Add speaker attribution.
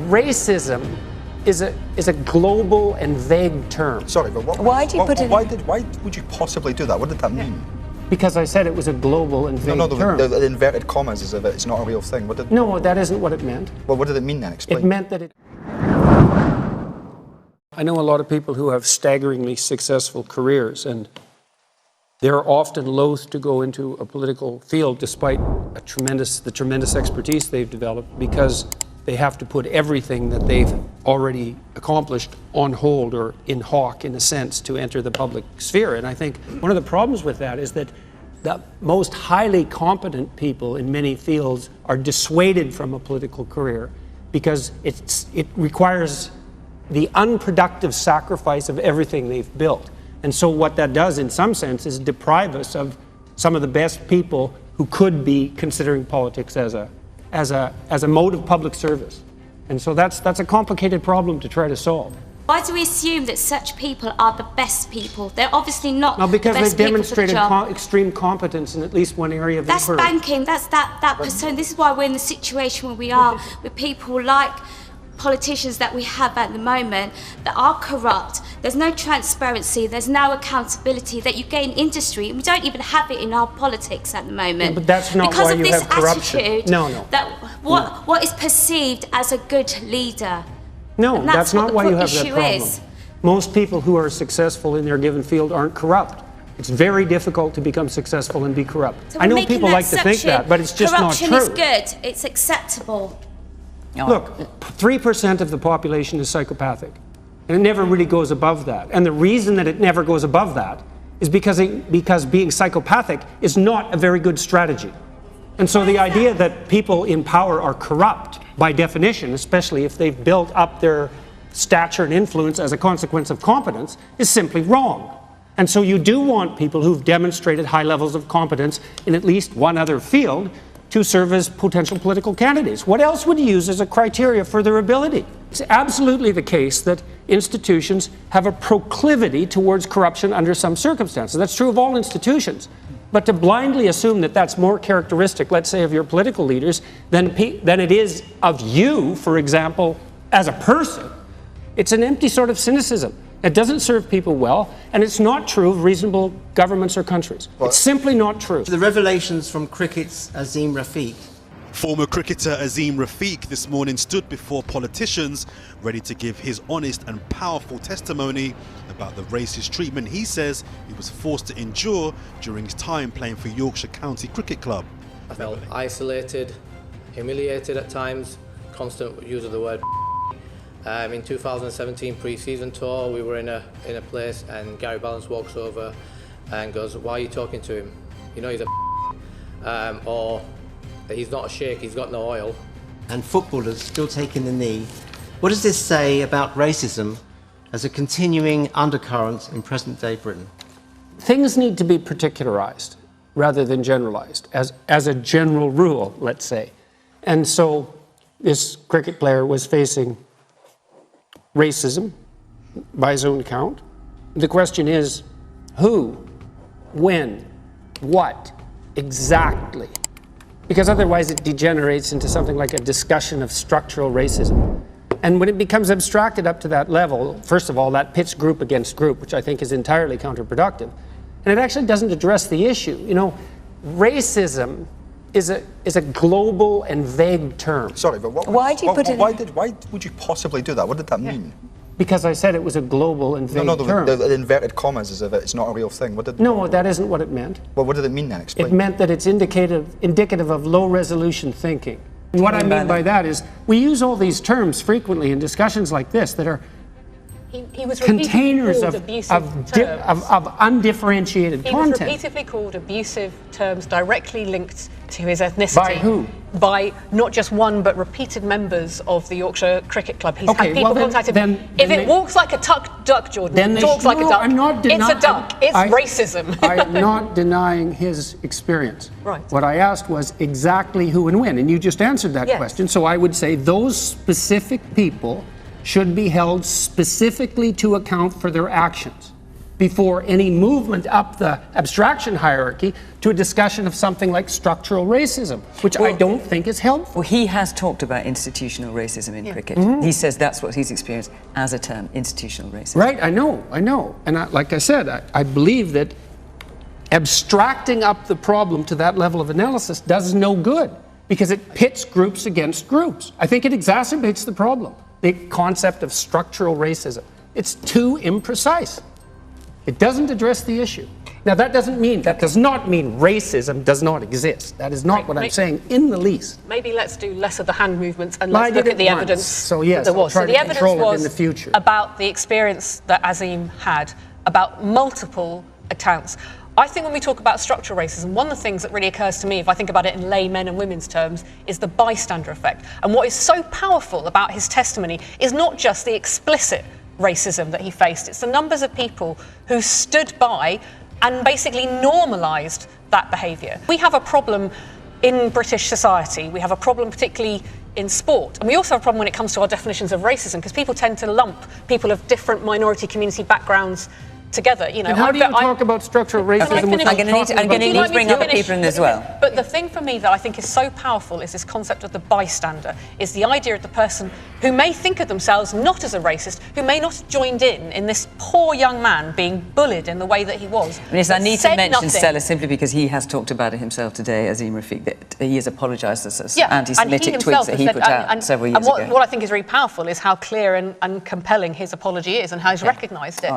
Speaker 1: racism is a global and vague term.
Speaker 2: Sorry, but
Speaker 3: why
Speaker 2: would you possibly do that? What did that mean?
Speaker 1: Because I said it was a global and vague term.
Speaker 2: The inverted commas is if it's not a real thing.
Speaker 1: No, that isn't what it meant.
Speaker 2: Well, what did it mean then? Explain.
Speaker 1: It meant that I know a lot of people who have staggeringly successful careers, and they're often loath to go into a political field despite the tremendous expertise they've developed, because they have to put everything that they've already accomplished on hold or in hawk, in a sense, to enter the public sphere. And I think one of the problems with that is that the most highly competent people in many fields are dissuaded from a political career because it requires the unproductive sacrifice of everything they've built. And so what that does, in some sense, is deprive us of some of the best people who could be considering politics as a mode of public service. And so that's a complicated problem to try to solve.
Speaker 4: Why do we assume that such people are the best people? They're obviously not the best people for the job.
Speaker 1: Because they've demonstrated extreme competence in at least one area of
Speaker 4: That's banking, that's that person. This is why we're in the situation where we are with people like politicians that we have at the moment that are corrupt. There's no transparency, there's no accountability that you get in industry, and we don't even have it in our politics at the moment.
Speaker 1: Yeah, but that's not why you have corruption.
Speaker 4: Attitude that what is perceived as a good leader.
Speaker 1: No, that's not why you have that problem. Most people who are successful in their given field aren't corrupt. It's very difficult to become successful and be corrupt.
Speaker 4: So
Speaker 1: I know people like to think that, but it's just not true.
Speaker 4: Corruption is good, it's acceptable.
Speaker 1: Look, 3% of the population is psychopathic, and it never really goes above that. And the reason that it never goes above that is because being psychopathic is not a very good strategy. And so the idea that people in power are corrupt, by definition, especially if they've built up their stature and influence as a consequence of competence, is simply wrong. And so you do want people who've demonstrated high levels of competence in at least one other field to serve as potential political candidates. What else would you use as a criteria for their ability? It's absolutely the case that institutions have a proclivity towards corruption under some circumstances. That's true of all institutions. But to blindly assume that that's more characteristic, let's say, of your political leaders than it is of you, for example, as a person, it's an empty sort of cynicism. It doesn't serve people well, and it's not true of reasonable governments or countries. It's simply not true.
Speaker 5: The revelations from cricket's Azeem Rafiq.
Speaker 6: Former cricketer Azeem Rafiq this morning stood before politicians ready to give his honest and powerful testimony about the racist treatment he says he was forced to endure during his time playing for Yorkshire County Cricket Club.
Speaker 7: I felt isolated, humiliated at times, constant use of the word. In 2017 pre-season tour, we were in a place and Gary Balance walks over and goes, "Why are you talking to him? You know he's a or he's not a sheikh, he's got no oil."
Speaker 5: And footballers still taking the knee. What does this say about racism as a continuing undercurrent in present-day Britain?
Speaker 1: Things need to be particularized rather than generalized, as a general rule, let's say. And so this cricket player was facing racism by his own account. The question is, who, when, what, exactly? Because otherwise it degenerates into something like a discussion of structural racism. And when it becomes abstracted up to that level, first of all, that pits group against group, which I think is entirely counterproductive. And it actually doesn't address the issue. You know, racism is a global and vague term.
Speaker 2: Sorry, but why would you possibly do that? What did that mean?
Speaker 1: Because I said it was a global and vague term.
Speaker 2: The inverted commas is if it's not a real thing.
Speaker 1: No, that isn't what it meant.
Speaker 2: Well, what did it mean then? Explain.
Speaker 1: It meant that it's indicative of low resolution thinking. And what I mean by that is we use all these terms frequently in discussions like this that are
Speaker 3: he was
Speaker 1: containers of undifferentiated content.
Speaker 3: He was repeatedly called abusive terms directly linked to his ethnicity.
Speaker 1: By who?
Speaker 3: By not just one, but repeated members of the Yorkshire Cricket Club. He's had people contact him. If it walks like a duck, Jordan, talks like a duck, it's a duck. It's racism.
Speaker 1: I'm not denying his experience.
Speaker 3: Right.
Speaker 1: What I asked was exactly who and when, and you just answered that question. So I would say those specific people should be held specifically to account for their actions. before any movement up the abstraction hierarchy to a discussion of something like structural racism, which I don't think is helpful.
Speaker 8: Well, he has talked about institutional racism in cricket. He says that's what he's experienced as a term, institutional racism.
Speaker 1: Right, I know. And like I said, I believe that abstracting up the problem to that level of analysis does no good because it pits groups against groups. I think it exacerbates the problem, the concept of structural racism. It's too imprecise. It doesn't address the issue. Now, that does not mean racism does not exist. That is not what I'm saying in the least.
Speaker 3: Maybe let's do less of the hand movements and let's look at the evidence.
Speaker 1: So yes,
Speaker 3: there was.
Speaker 1: So
Speaker 3: the evidence was
Speaker 1: in the future.
Speaker 3: About the experience that Azim had, about multiple accounts. I think when we talk about structural racism, one of the things that really occurs to me, if I think about it in lay men and women's terms, is the bystander effect. And what is so powerful about his testimony is not just the explicit racism that he faced, it's the numbers of people who stood by and basically normalised that behaviour. We have a problem in British society, we have a problem particularly in sport, and we also have a problem when it comes to our definitions of racism, because people tend to lump people of different minority community backgrounds together. You know,
Speaker 1: and how do you talk about structural racism?
Speaker 8: I'm going to need to bring other people in as well.
Speaker 3: But the thing for me that I think is so powerful is this concept of the bystander, is the idea of the person who may think of themselves not as a racist, who may not have joined in this poor young man being bullied in the way that he was.
Speaker 8: Yes, I need to mention Stella simply because he has talked about it himself today, Azim Rafiq, that he has apologised for some anti-Semitic tweets that he put out several years ago.
Speaker 3: And what I think is really powerful is how clear and compelling his apology is and how he's recognised it.